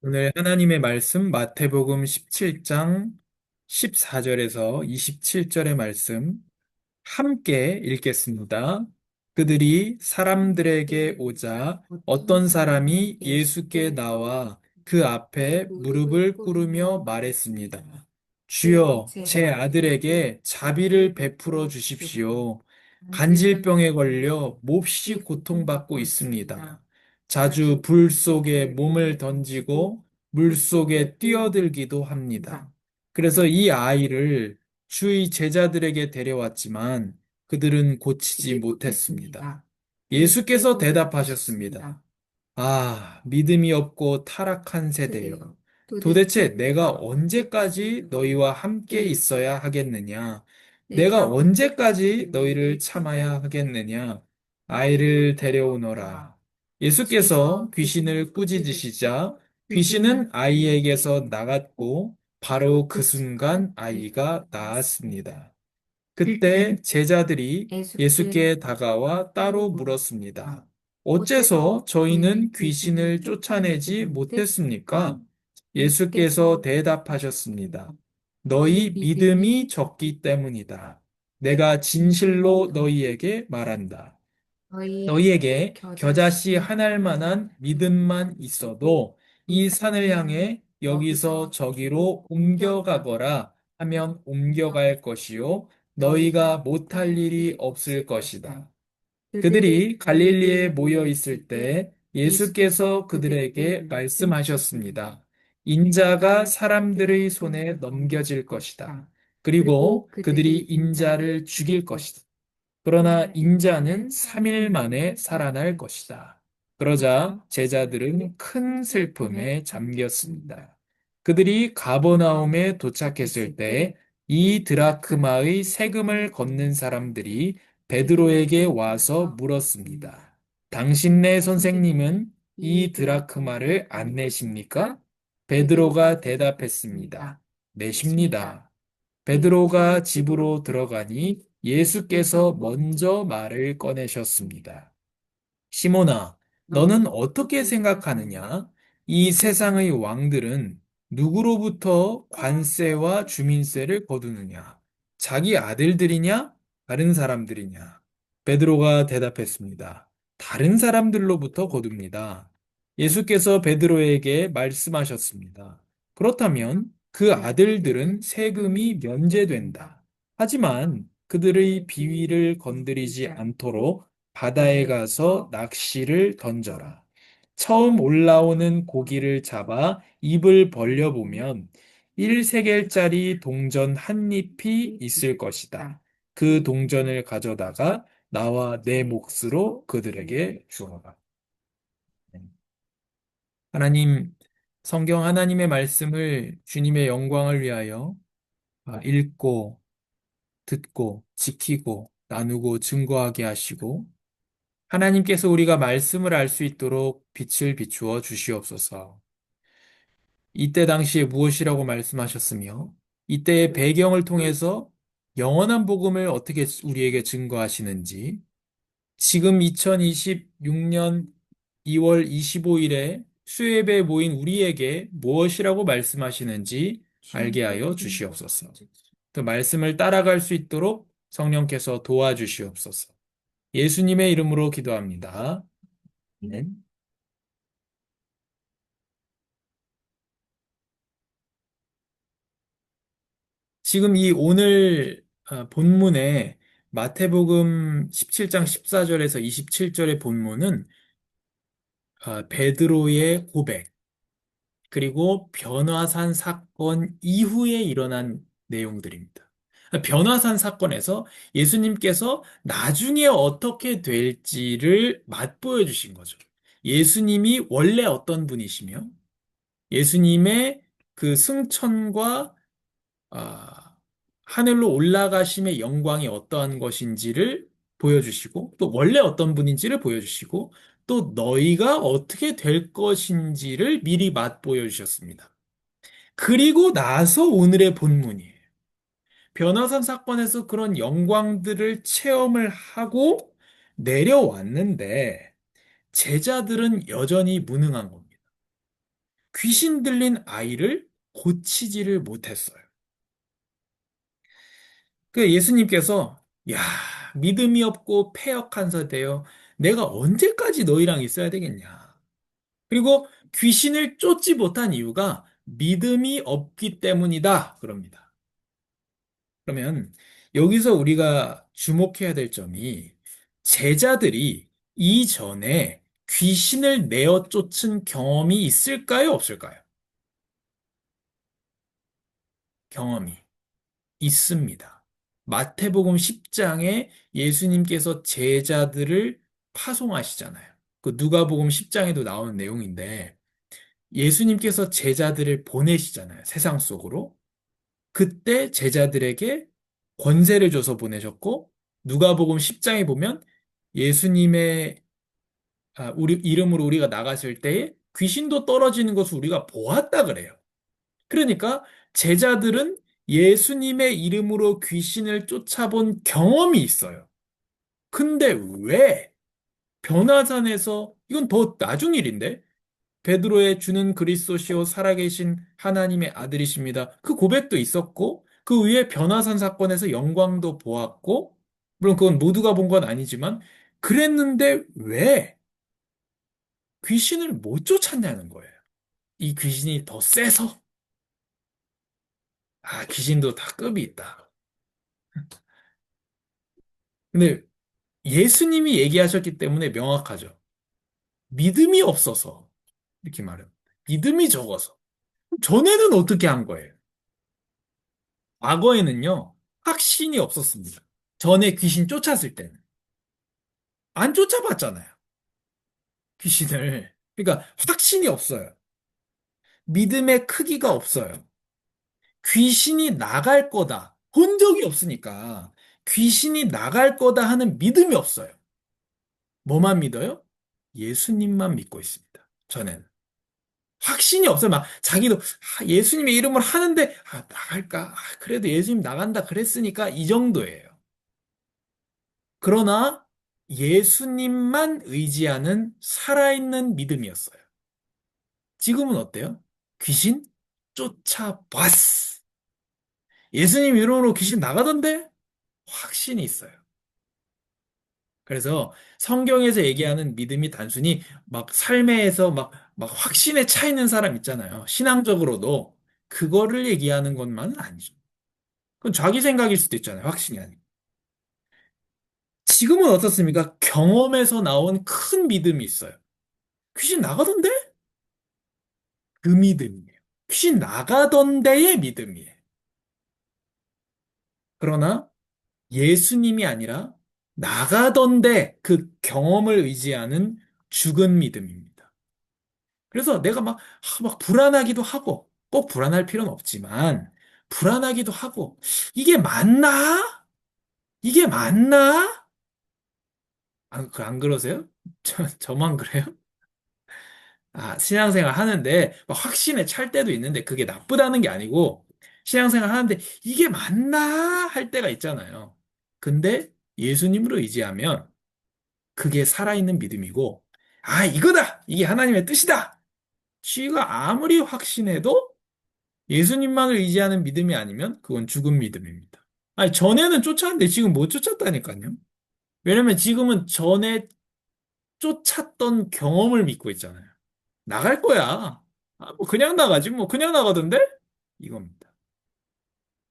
오늘 하나님의 말씀 마태복음 17장 14절에서 27절의 말씀 함께 읽겠습니다. 그들이 사람들에게 오자 어떤 사람이 예수께 나와 그 앞에 무릎을 꿇으며 말했습니다. 주여, 제 아들에게 자비를 베풀어 주십시오. 간질병에 걸려 몹시 고통받고 있습니다. 자주 불 속에 몸을 던지고 물 속에 뛰어들기도 합니다. 그래서 이 아이를 주의 제자들에게 데려왔지만 그들은 고치지 못했습니다. 예수께서 대답하셨습니다. 아, 믿음이 없고 타락한 세대여. 도대체 내가 언제까지 너희와 함께 있어야 하겠느냐? 내가 언제까지 너희를 참아야 하겠느냐? 아이를 데려오너라. 예수께서 귀신을 꾸짖으시자 귀신은 아이에게서 나갔고 바로 그 순간 아이가 나았습니다. 그때 제자들이 예수께 다가와 따로 물었습니다. 어째서 저희는 귀신을 쫓아내지 못했습니까? 예수께서 대답하셨습니다. 너희 믿음이 적기 때문이다. 내가 진실로 너희에게 말한다. 너희에게 겨자씨 한 알만한 믿음만 있어도 이 산을 향해 여기서 저기로 옮겨가거라 하면 옮겨갈 것이요 너희가 못할 일이 없을 것이다. 그들이 갈릴리에 모여 있을 때 예수께서 그들에게 말씀하셨습니다. 인자가 사람들의 손에 넘겨질 것이다. 그리고 그들이 인자를 죽일 것이다. 그러나 인자는 3일 만에 살아날 것이다. 그러자 제자들은 큰 슬픔에 잠겼습니다. 그들이 가버나움에 도착했을 때 이 드라크마의 세금을 걷는 사람들이 베드로에게 와서 물었습니다. 당신네 선생님은 이 드라크마를 안 내십니까? 베드로가 대답했습니다. 내십니다. 베드로가 집으로 들어가니 예수께서 먼저 말을 꺼내셨습니다. 시몬아, 너는 어떻게 생각하느냐? 이 세상의 왕들은 누구로부터 관세와 주민세를 거두느냐? 자기 아들들이냐? 다른 사람들이냐? 베드로가 대답했습니다. 다른 사람들로부터 거둡니다. 예수께서 베드로에게 말씀하셨습니다. 그렇다면 그 아들들은 세금이 면제된다. 하지만 그들의 비위를 건드리지 않도록 바다에 가서 낚시를 던져라. 처음 올라오는 고기를 잡아 입을 벌려보면 1세겔짜리 동전 한 잎이 있을 것이다. 그 동전을 가져다가 나와 내 몫으로 그들에게 주어라. 하나님, 성경 하나님의 말씀을 주님의 영광을 위하여 읽고, 듣고, 지키고, 나누고, 증거하게 하시고, 하나님께서 우리가 말씀을 알 수 있도록 빛을 비추어 주시옵소서. 이때 당시에 무엇이라고 말씀하셨으며, 이때의 배경을 통해서 영원한 복음을 어떻게 우리에게 증거하시는지, 지금 2026년 2월 25일에 수요예배에 모인 우리에게 무엇이라고 말씀하시는지 알게 하여 주시옵소서. 그 말씀을 따라갈 수 있도록 성령께서 도와주시옵소서. 예수님의 이름으로 기도합니다. 네. 지금 이 오늘 본문에 마태복음 17장 14절에서 27절의 본문은 베드로의 고백, 그리고 변화산 사건 이후에 일어난 내용들입니다. 변화산 사건에서 예수님께서 나중에 어떻게 될지를 맛보여 주신 거죠. 예수님이 원래 어떤 분이시며, 예수님의 그 승천과 아, 하늘로 올라가심의 영광이 어떠한 것인지를 보여주시고, 또 원래 어떤 분인지를 보여주시고, 또 너희가 어떻게 될 것인지를 미리 맛보여 주셨습니다. 그리고 나서 오늘의 본문이에요. 변화산 사건에서 그런 영광들을 체험을 하고 내려왔는데, 제자들은 여전히 무능한 겁니다. 귀신 들린 아이를 고치지를 못했어요. 그 예수님께서 야, 믿음이 없고 패역한 자되어 내가 언제까지 너희랑 있어야 되겠냐. 그리고 귀신을 쫓지 못한 이유가 믿음이 없기 때문이다. 그럽니다. 그러면 여기서 우리가 주목해야 될 점이 제자들이 이전에 귀신을 내어 쫓은 경험이 있을까요? 없을까요? 경험이 있습니다. 마태복음 10장에 예수님께서 제자들을 파송하시잖아요. 그 누가복음 10장에도 나오는 내용인데 예수님께서 제자들을 보내시잖아요. 세상 속으로. 그때 제자들에게 권세를 줘서 보내셨고 누가복음 10장에 보면 예수님의 우리 이름으로 우리가 나갔을 때에 귀신도 떨어지는 것을 우리가 보았다 그래요. 그러니까 제자들은 예수님의 이름으로 귀신을 쫓아본 경험이 있어요. 근데 왜 변화산에서 이건 더 나중 일인데 베드로의 주는 그리스도시요 살아계신 하나님의 아들이십니다. 그 고백도 있었고 그 위에 변화산 사건에서 영광도 보았고 물론 그건 모두가 본 건 아니지만 그랬는데 왜 귀신을 못 쫓았냐는 거예요. 이 귀신이 더 세서 귀신도 다 급이 있다. 근데 예수님이 얘기하셨기 때문에 명확하죠. 믿음이 없어서 이렇게 말해요. 믿음이 적어서. 전에는 어떻게 한 거예요? 과거에는요, 확신이 없었습니다. 전에 귀신 쫓았을 때는. 안 쫓아봤잖아요. 귀신을. 그러니까 확신이 없어요. 믿음의 크기가 없어요. 귀신이 나갈 거다. 본 적이 없으니까 귀신이 나갈 거다 하는 믿음이 없어요. 뭐만 믿어요? 예수님만 믿고 있습니다. 전에는. 확신이 없어요. 막 자기도 예수님의 이름을 하는데 나갈까? 그래도 예수님 나간다 그랬으니까 이 정도예요. 그러나 예수님만 의지하는 살아있는 믿음이었어요. 지금은 어때요? 귀신 쫓아봤어. 예수님 이름으로 귀신 나가던데? 확신이 있어요. 그래서 성경에서 얘기하는 믿음이 단순히 막 삶에서 막 확신에 차 있는 사람 있잖아요. 신앙적으로도 그거를 얘기하는 것만은 아니죠. 그건 자기 생각일 수도 있잖아요. 확신이 아니고. 지금은 어떻습니까? 경험에서 나온 큰 믿음이 있어요. 귀신 나가던데? 그 믿음이에요. 귀신 나가던데의 믿음이에요. 그러나 예수님이 아니라 나가던데 그 경험을 의지하는 죽은 믿음입니다. 그래서 내가 막 불안하기도 하고, 꼭 불안할 필요는 없지만, 불안하기도 하고, 이게 맞나? 이게 맞나? 안 그러세요? 저만 그래요? 신앙생활 하는데 막 확신에 찰 때도 있는데 그게 나쁘다는 게 아니고 신앙생활 하는데 이게 맞나 할 때가 있잖아요. 근데 예수님으로 의지하면 그게 살아있는 믿음이고 이거다! 이게 하나님의 뜻이다! 쥐가 아무리 확신해도 예수님만을 의지하는 믿음이 아니면 그건 죽은 믿음입니다. 전에는 쫓았는데 지금 못 쫓았다니까요. 왜냐면 지금은 전에 쫓았던 경험을 믿고 있잖아요. 나갈 거야. 뭐 그냥 나가지, 뭐 그냥 나가던데? 이겁니다.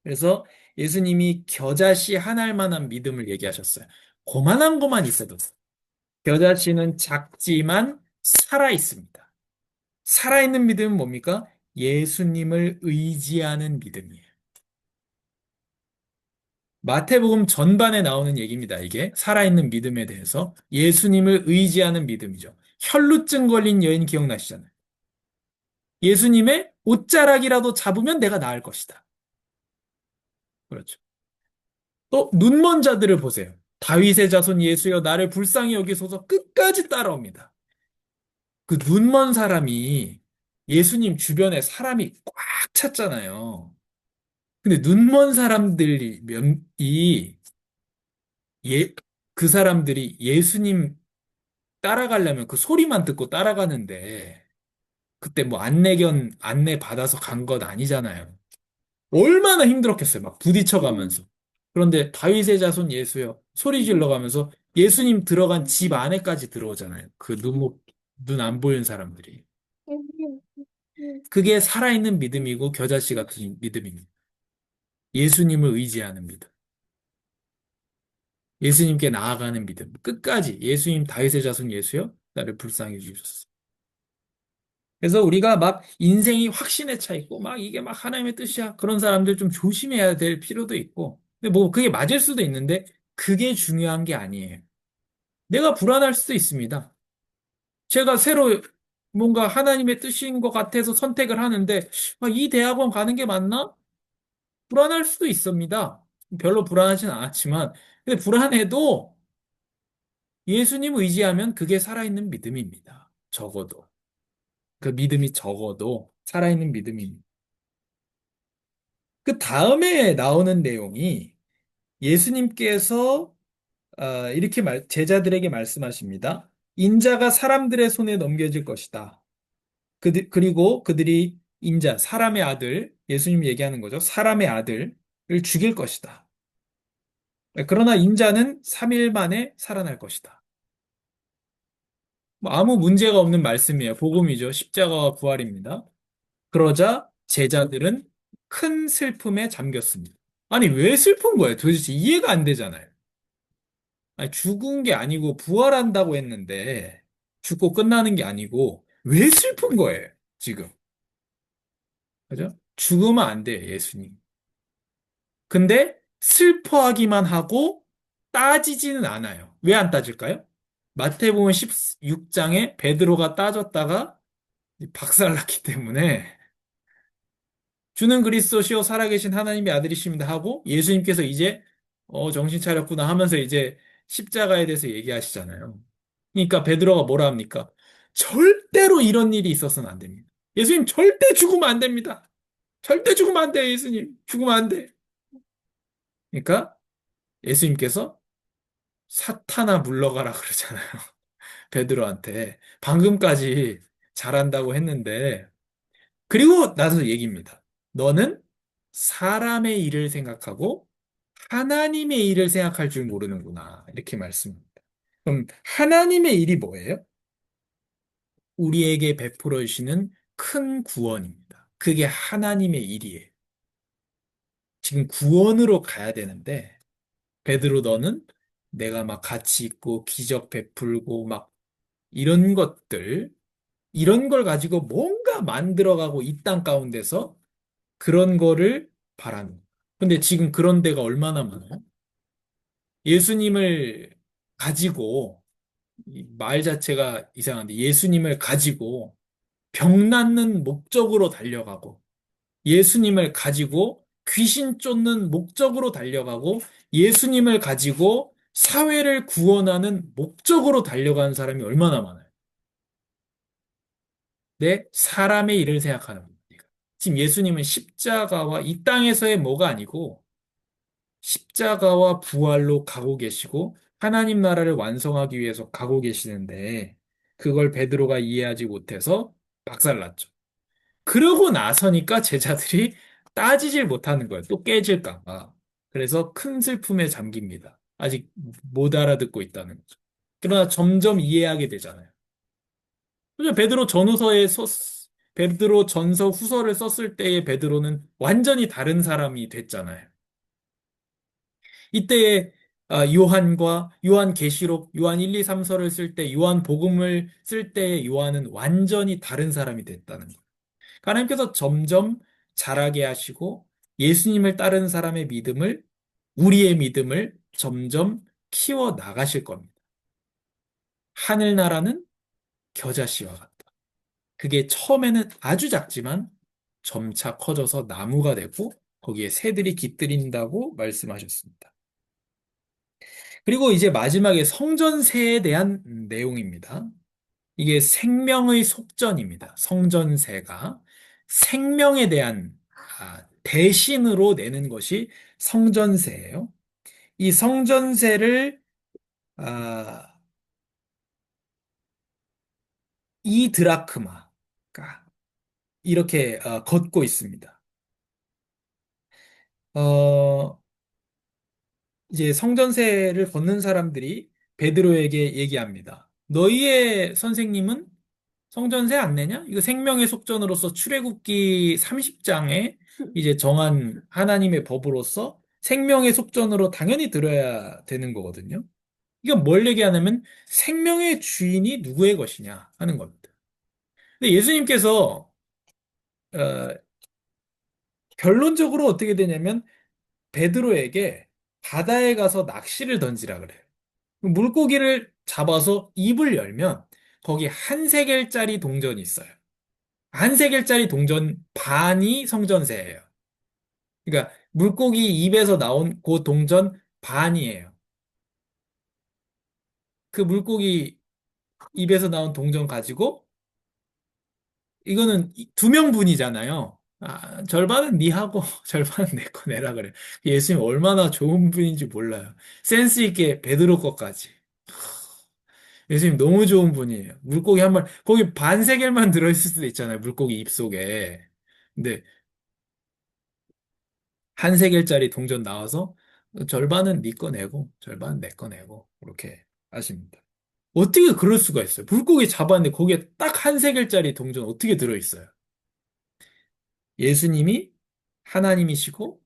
그래서 예수님이 겨자씨 한 알만한 믿음을 얘기하셨어요. 고만한 것만 있어도 돼. 겨자씨는 작지만 살아 있습니다. 살아있는 믿음은 뭡니까? 예수님을 의지하는 믿음이에요. 마태복음 전반에 나오는 얘기입니다. 이게 살아있는 믿음에 대해서 예수님을 의지하는 믿음이죠. 혈루증 걸린 여인 기억나시잖아요. 예수님의 옷자락이라도 잡으면 내가 나을 것이다. 그렇죠. 또 눈먼 자들을 보세요. 다윗의 자손 예수여 나를 불쌍히 여기소서 끝까지 따라옵니다. 그 눈먼 사람이 예수님 주변에 사람이 꽉 찼잖아요. 근데 눈먼 사람들이 예, 그 사람들이 예수님 따라가려면 그 소리만 듣고 따라가는데 그때 뭐 안내견 안내 받아서 간 것 아니잖아요. 얼마나 힘들었겠어요. 막 부딪혀가면서. 그런데 다윗의 자손 예수여 소리 질러가면서 예수님 들어간 집 안에까지 들어오잖아요. 그 눈 안 보이는 사람들이. 그게 살아있는 믿음이고 겨자씨 같은 믿음입니다. 예수님을 의지하는 믿음. 예수님께 나아가는 믿음. 끝까지 예수님 다윗의 자손 예수여 나를 불쌍히 여기소서. 그래서 우리가 막 인생이 확신에 차 있고 막 이게 막 하나님의 뜻이야. 그런 사람들 좀 조심해야 될 필요도 있고. 근데 뭐 그게 맞을 수도 있는데 그게 중요한 게 아니에요. 내가 불안할 수도 있습니다. 제가 새로 뭔가 하나님의 뜻인 것 같아서 선택을 하는데 아, 이 대학원 가는 게 맞나? 불안할 수도 있습니다. 별로 불안하진 않았지만 근데 불안해도 예수님 의지하면 그게 살아있는 믿음입니다. 적어도. 그 믿음이 적어도 살아있는 믿음입니다. 그 다음에 나오는 내용이 예수님께서 이렇게 제자들에게 말씀하십니다. 인자가 사람들의 손에 넘겨질 것이다. 그리고 그들이 인자, 사람의 아들, 예수님 얘기하는 거죠. 사람의 아들을 죽일 것이다. 그러나 인자는 3일 만에 살아날 것이다. 뭐 아무 문제가 없는 말씀이에요. 복음이죠. 십자가와 부활입니다. 그러자 제자들은 큰 슬픔에 잠겼습니다. 아니, 왜 슬픈 거예요? 도대체 이해가 안 되잖아요. 아니, 죽은 게 아니고 부활한다고 했는데 죽고 끝나는 게 아니고 왜 슬픈 거예요? 지금. 그죠? 죽으면 안 돼요, 예수님. 근데 슬퍼하기만 하고 따지지는 않아요. 왜 안 따질까요? 마태복음 16장에 베드로가 따졌다가 박살났기 때문에 주는 그리스도시요 살아계신 하나님의 아들이십니다 하고 예수님께서 이제 정신 차렸구나 하면서 이제 십자가에 대해서 얘기하시잖아요. 그러니까 베드로가 뭐라 합니까? 절대로 이런 일이 있어서는 안 됩니다. 예수님 절대 죽으면 안 됩니다. 절대 죽으면 안 돼요, 예수님. 죽으면 안 돼. 그러니까 예수님께서 사탄아 물러가라 그러잖아요. 베드로한테. 방금까지 잘한다고 했는데 그리고 나서 얘기입니다. 너는 사람의 일을 생각하고 하나님의 일을 생각할 줄 모르는구나. 이렇게 말씀합니다. 그럼 하나님의 일이 뭐예요? 우리에게 베풀어 주시는 큰 구원입니다. 그게 하나님의 일이에요. 지금 구원으로 가야 되는데 베드로 너는 내가 막 가치 있고 기적 베풀고 막 이런 것들 이런 걸 가지고 뭔가 만들어가고 이 땅 가운데서 그런 거를 바라는 거예요. 근데 지금 그런 데가 얼마나 많아요? 예수님을 가지고 이 말 자체가 이상한데 예수님을 가지고 병 낫는 목적으로 달려가고 예수님을 가지고 귀신 쫓는 목적으로 달려가고 예수님을 가지고 사회를 구원하는 목적으로 달려가는 사람이 얼마나 많아요. 내 사람의 일을 생각하는 겁니다. 지금 예수님은 십자가와 이 땅에서의 뭐가 아니고 십자가와 부활로 가고 계시고 하나님 나라를 완성하기 위해서 가고 계시는데 그걸 베드로가 이해하지 못해서 박살났죠. 그러고 나서니까 제자들이 따지질 못하는 거예요. 또 깨질까 봐. 그래서 큰 슬픔에 잠깁니다. 아직 못 알아듣고 있다는 거죠. 그러나 점점 이해하게 되잖아요. 그죠? 베드로 전서 후서를 썼을 때의 베드로는 완전히 다른 사람이 됐잖아요. 이때에 요한과 요한 계시록, 요한 1, 2, 3서를 쓸 때, 요한 복음을 쓸 때의 요한은 완전히 다른 사람이 됐다는 거예요. 하나님께서 점점 자라게 하시고 예수님을 따르는 사람의 믿음을, 우리의 믿음을 점점 키워 나가실 겁니다. 하늘나라는 겨자씨와 같다. 그게 처음에는 아주 작지만 점차 커져서 나무가 되고 거기에 새들이 깃들인다고 말씀하셨습니다. 그리고 이제 마지막에 성전세에 대한 내용입니다. 이게 생명의 속전입니다. 성전세가 생명에 대한 대신으로 내는 것이 성전세예요. 이 성전세를 아, 이 드라크마, 이렇게 걷고 있습니다. 어, 이제 성전세를 걷는 사람들이 베드로에게 얘기합니다. 너희의 선생님은 성전세 안 내냐? 이거 생명의 속전으로서 출애굽기 30장에 이제 정한 하나님의 법으로서 생명의 속전으로 당연히 들어야 되는 거거든요. 이건 뭘 얘기하냐면 생명의 주인이 누구의 것이냐 하는 겁니다. 근데 예수님께서 어, 결론적으로 어떻게 되냐면 베드로에게 바다에 가서 낚시를 던지라 그래요. 물고기를 잡아서 입을 열면 거기 한 세겔짜리 동전이 있어요. 한 세겔짜리 동전 반이 성전세예요. 그러니까 물고기 입에서 나온 그 동전 반이에요. 그 물고기 입에서 나온 동전 가지고 이거는 두 명분이잖아요. 절반은 니하고 절반은 내 거 내라 그래. 예수님 얼마나 좋은 분인지 몰라요. 센스 있게 베드로 것까지. 예수님 너무 좋은 분이에요. 물고기 한 마리, 거기 반세겔만 들어있을 수도 있잖아요. 물고기 입속에. 근데 한 세겔짜리 동전 나와서 절반은 네 거 내고 절반은 내 거 내고 그렇게 하십니다. 어떻게 그럴 수가 있어요? 물고기 잡았는데 거기에 딱 한 세겔짜리 동전 어떻게 들어있어요? 예수님이 하나님이시고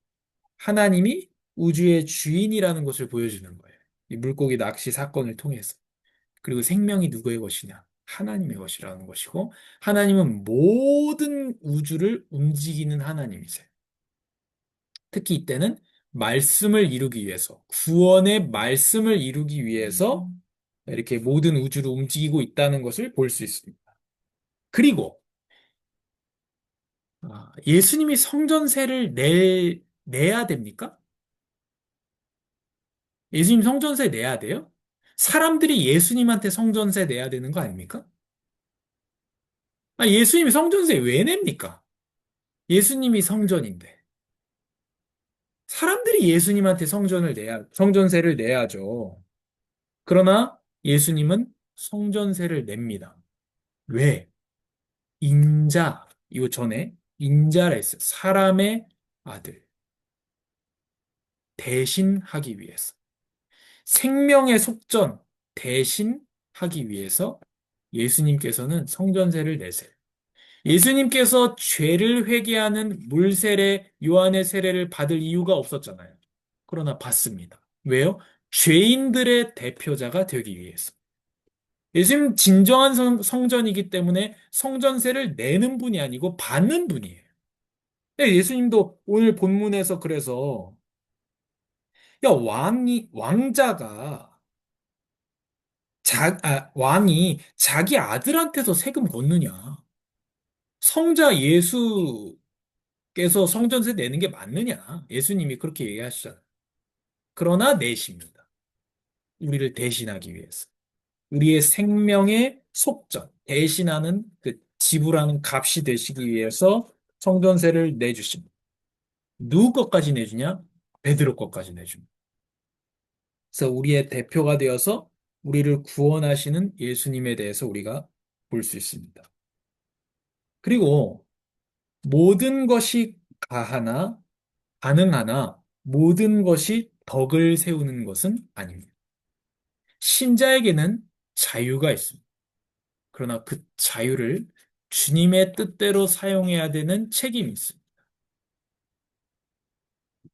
하나님이 우주의 주인이라는 것을 보여주는 거예요. 이 물고기 낚시 사건을 통해서. 그리고 생명이 누구의 것이냐? 하나님의 것이라는 것이고, 하나님은 모든 우주를 움직이는 하나님이세요. 특히 이때는 말씀을 이루기 위해서, 구원의 말씀을 이루기 위해서 이렇게 모든 우주를 움직이고 있다는 것을 볼 수 있습니다. 그리고 예수님이 성전세를 내야 됩니까? 예수님 성전세 내야 돼요? 사람들이 예수님한테 성전세 내야 되는 거 아닙니까? 예수님이 성전세 왜 냅니까? 예수님이 성전인데. 사람들이 예수님한테 성전세를 내야죠. 그러나 예수님은 성전세를 냅니다. 왜? 이거 전에 인자라 했어요. 사람의 아들. 대신하기 위해서. 생명의 속전 대신하기 위해서 예수님께서는 성전세를 내세요. 예수님께서 죄를 회개하는 물세례, 요한의 세례를 받을 이유가 없었잖아요. 그러나 받습니다. 왜요? 죄인들의 대표자가 되기 위해서. 예수님 진정한 성전이기 때문에 성전세를 내는 분이 아니고 받는 분이에요. 네, 예수님도 오늘 본문에서 그래서 야, 왕이 자기 아들한테서 세금 걷느냐? 성자 예수께서 성전세 내는 게 맞느냐? 예수님이 그렇게 얘기하시잖아요. 그러나 내십니다. 우리를 대신하기 위해서. 우리의 생명의 속전, 대신하는 그 지불하는 값이 되시기 위해서 성전세를 내주십니다. 누구 것까지 내주냐? 베드로 것까지 내줍니다. 그래서 우리의 대표가 되어서 우리를 구원하시는 예수님에 대해서 우리가 볼 수 있습니다. 그리고 모든 것이 가하나, 가능하나, 모든 것이 덕을 세우는 것은 아닙니다. 신자에게는 자유가 있습니다. 그러나 그 자유를 주님의 뜻대로 사용해야 되는 책임이 있습니다.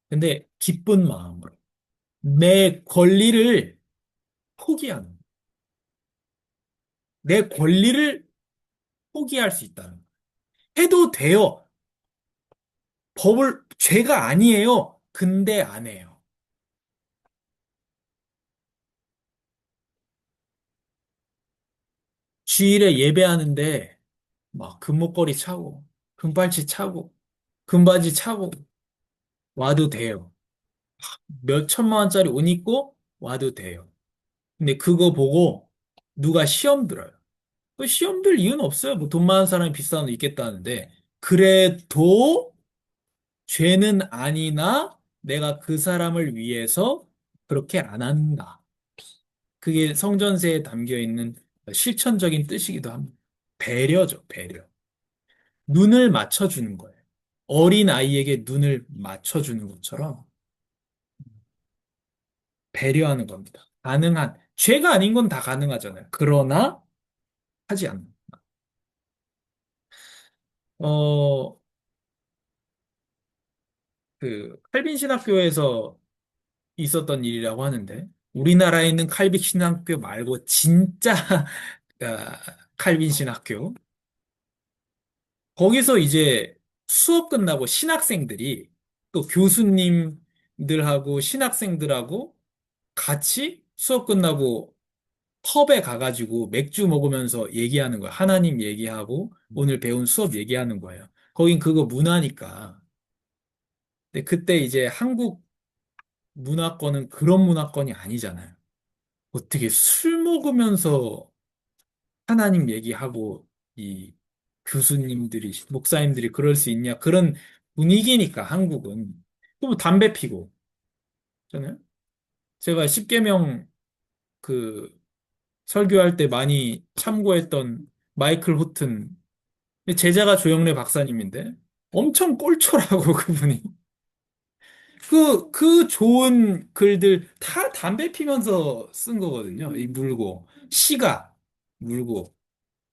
근데 기쁜 마음으로 내 권리를 포기하는, 내 권리를 포기할 수 있다는 거예요. 해도 돼요. 죄가 아니에요. 근데 안 해요. 주일에 예배하는데 막 금목걸이 차고, 금팔찌 차고, 금바지 차고 와도 돼요. 몇 천만 원짜리 옷 입고 와도 돼요. 근데 그거 보고 누가 시험 들어요. 그 시험 들 이유는 없어요. 뭐 돈 많은 사람이 비싼 옷 입겠다는데. 그래도 죄는 아니나 내가 그 사람을 위해서 그렇게 안 한다. 그게 성전세에 담겨 있는 실천적인 뜻이기도 합니다. 배려죠, 배려. 눈을 맞춰주는 거예요. 어린 아이에게 눈을 맞춰주는 것처럼 배려하는 겁니다. 가능한, 죄가 아닌 건 다 가능하잖아요. 그러나 하지 않는. 어, 칼빈 신학교에서 있었던 일이라고 하는데, 우리나라에 있는 칼빈 신학교 말고 진짜 아, 칼빈 신학교. 거기서 이제 수업 끝나고 신학생들이 또 교수님들하고 신학생들하고 같이 수업 끝나고 펍에 가가지고 맥주 먹으면서 얘기하는 거야. 하나님 얘기하고 오늘 배운 수업 얘기하는 거예요. 거긴 그거 문화니까. 근데 그때 이제 한국 문화권은 그런 문화권이 아니잖아요. 어떻게 술 먹으면서 하나님 얘기하고 이 교수님들이, 목사님들이 그럴 수 있냐. 그런 분위기니까 한국은. 또 담배 피고. 잖아요. 제가 10계명 그 설교할 때 많이 참고했던 마이클 호튼 제자가 조영래 박사님인데 엄청 꼴초라고 그분이. 그 좋은 글들 다 담배 피면서 쓴 거거든요. 이 물고. 시가 물고.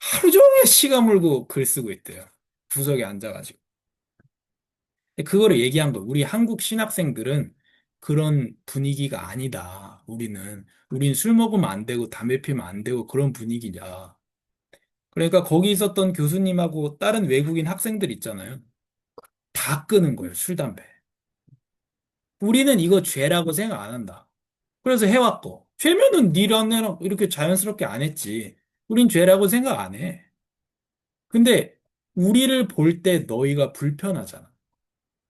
하루 종일 시가 물고 글 쓰고 있대요. 구석에 앉아가지고. 근데 그거를 얘기한 거. 우리 한국 신학생들은 그런 분위기가 아니다. 우린 술 먹으면 안 되고 담배 피면 안 되고 그런 분위기냐. 그러니까 거기 있었던 교수님하고 다른 외국인 학생들 있잖아요. 다 끄는 거예요, 술, 담배. 우리는 이거 죄라고 생각 안 한다. 그래서 해왔고, 죄면은 니랑 이렇게 자연스럽게 안 했지. 우린 죄라고 생각 안 해. 근데 우리를 볼 때 너희가 불편하잖아.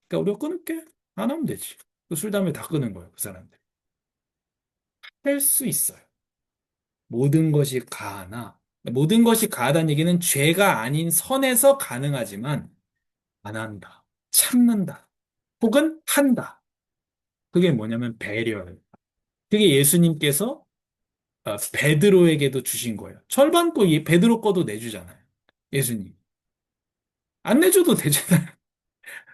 그러니까 우리가 끊을게. 안 하면 되지. 그 술, 담배 다 끄는 거예요, 그 사람들. 할 수 있어요. 모든 것이 가하나, 모든 것이 가하다는 얘기는 죄가 아닌 선에서 가능하지만 안 한다. 참는다. 혹은 한다. 그게 뭐냐면 배려예요. 그게 예수님께서 베드로에게도 주신 거예요. 절반 거 베드로 거도 내주잖아요. 예수님. 안 내줘도 되잖아요.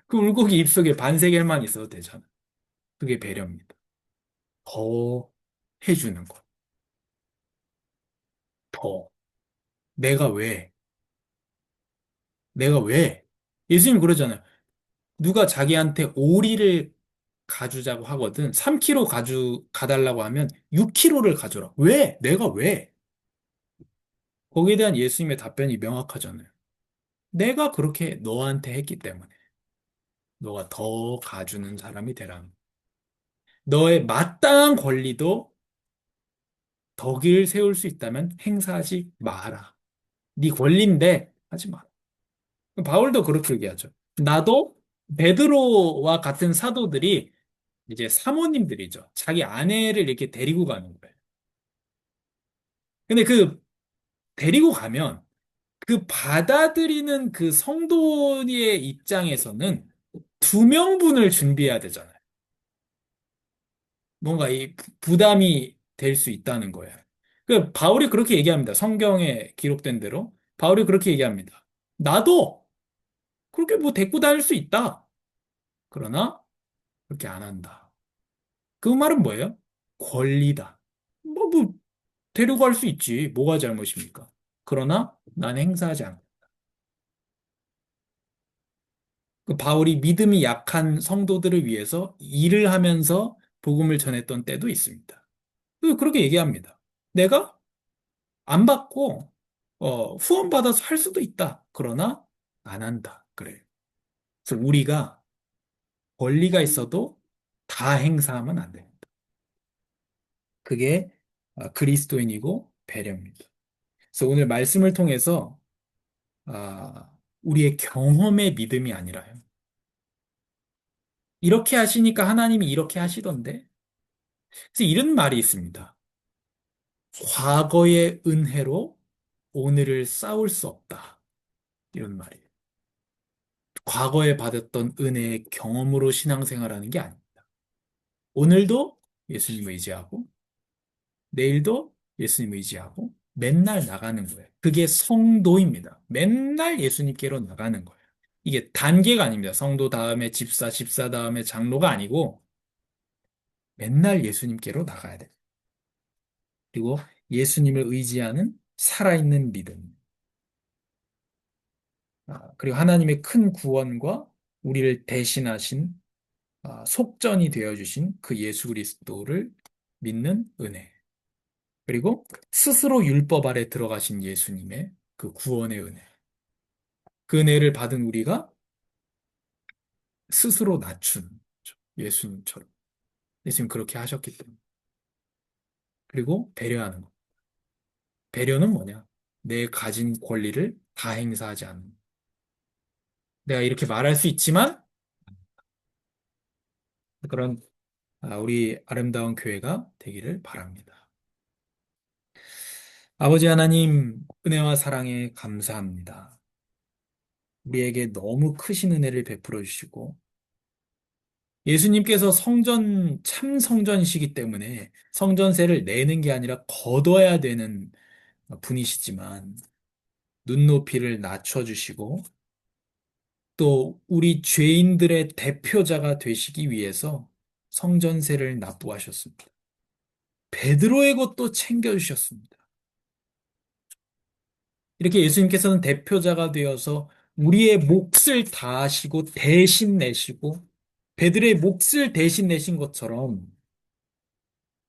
그 물고기 입속에 반세겔만 있어도 되잖아요. 그게 배려입니다. 더 해주는 거. 더. 내가 왜? 내가 왜? 예수님 그러잖아요. 누가 자기한테 오리를 가주자고 하거든. 3kg 가달라고 하면 6kg를 가져라. 왜? 내가 왜? 거기에 대한 예수님의 답변이 명확하잖아요. 내가 그렇게 너한테 했기 때문에 너가 더 가주는 사람이 되라. 너의 마땅한 권리도 덕을 세울 수 있다면 행사하지 마라. 네 권리인데 하지 마. 바울도 그렇게 얘기하죠. 나도 베드로와 같은 사도들이 이제 사모님들이죠. 자기 아내를 이렇게 데리고 가는 거예요. 근데 그 데리고 가면 그 받아들이는 그 성도의 입장에서는 두 명분을 준비해야 되잖아요. 뭔가 이 부담이 될 수 있다는 거예요. 그 바울이 그렇게 얘기합니다. 성경에 기록된 대로 바울이 그렇게 얘기합니다. 나도 그렇게 뭐 데리고 다닐 수 있다. 그러나 그렇게 안 한다. 그 말은 뭐예요? 권리다. 뭐 데려갈 수 있지. 뭐가 잘못입니까? 그러나 난 행사하지 않고. 그 바울이 믿음이 약한 성도들을 위해서 일을 하면서 복음을 전했던 때도 있습니다. 그렇게 얘기합니다. 내가 안 받고 후원받아서 할 수도 있다. 그러나 안 한다. 그래요. 그래서 우리가 권리가 있어도 다 행사하면 안 됩니다. 그게 그리스도인이고 배려입니다. 그래서 오늘 말씀을 통해서 우리의 경험의 믿음이 아니라요. 이렇게 하시니까 하나님이 이렇게 하시던데. 그래서 이런 말이 있습니다. 과거의 은혜로 오늘을 싸울 수 없다. 이런 말이에요. 과거에 받았던 은혜의 경험으로 신앙생활하는 게 아닙니다. 오늘도 예수님 의지하고, 내일도 예수님 의지하고, 맨날 나가는 거예요. 그게 성도입니다. 맨날 예수님께로 나가는 거예요. 이게 단계가 아닙니다. 성도 다음에 집사, 집사 다음에 장로가 아니고 맨날 예수님께로 나가야 돼. 그리고 예수님을 의지하는 살아있는 믿음. 그리고 하나님의 큰 구원과 우리를 대신하신 속전이 되어주신 그 예수 그리스도를 믿는 은혜. 그리고 스스로 율법 아래 들어가신 예수님의 그 구원의 은혜. 그 은혜를 받은 우리가 스스로 낮춘 거죠. 예수님처럼. 예수님 그렇게 하셨기 때문에. 그리고 배려하는 것. 배려는 뭐냐? 내 가진 권리를 다 행사하지 않는. 내가 이렇게 말할 수 있지만 그런 우리 아름다운 교회가 되기를 바랍니다. 아버지 하나님, 은혜와 사랑에 감사합니다. 우리에게 너무 크신 은혜를 베풀어 주시고, 예수님께서 참 성전이시기 때문에 성전세를 내는 게 아니라 걷어야 되는 분이시지만, 눈높이를 낮춰주시고, 또 우리 죄인들의 대표자가 되시기 위해서 성전세를 납부하셨습니다. 베드로의 것도 챙겨주셨습니다. 이렇게 예수님께서는 대표자가 되어서 우리의 몫을 다하시고 대신 내시고 베드로의 몫을 대신 내신 것처럼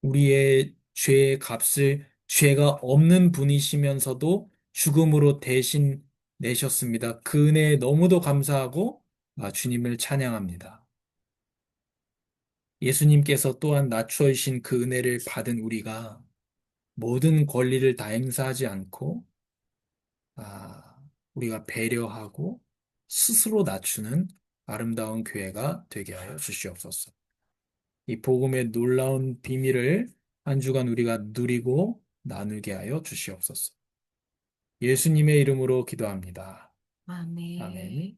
우리의 죄의 값을 죄가 없는 분이시면서도 죽음으로 대신 내셨습니다. 그 은혜에 너무도 감사하고 주님을 찬양합니다. 예수님께서 또한 낮추어 주신 그 은혜를 받은 우리가 모든 권리를 다 행사하지 않고 우리가 배려하고 스스로 낮추는 아름다운 교회가 되게 하여 주시옵소서. 이 복음의 놀라운 비밀을 한 주간 우리가 누리고 나누게 하여 주시옵소서. 예수님의 이름으로 기도합니다. 아멘. 아멘.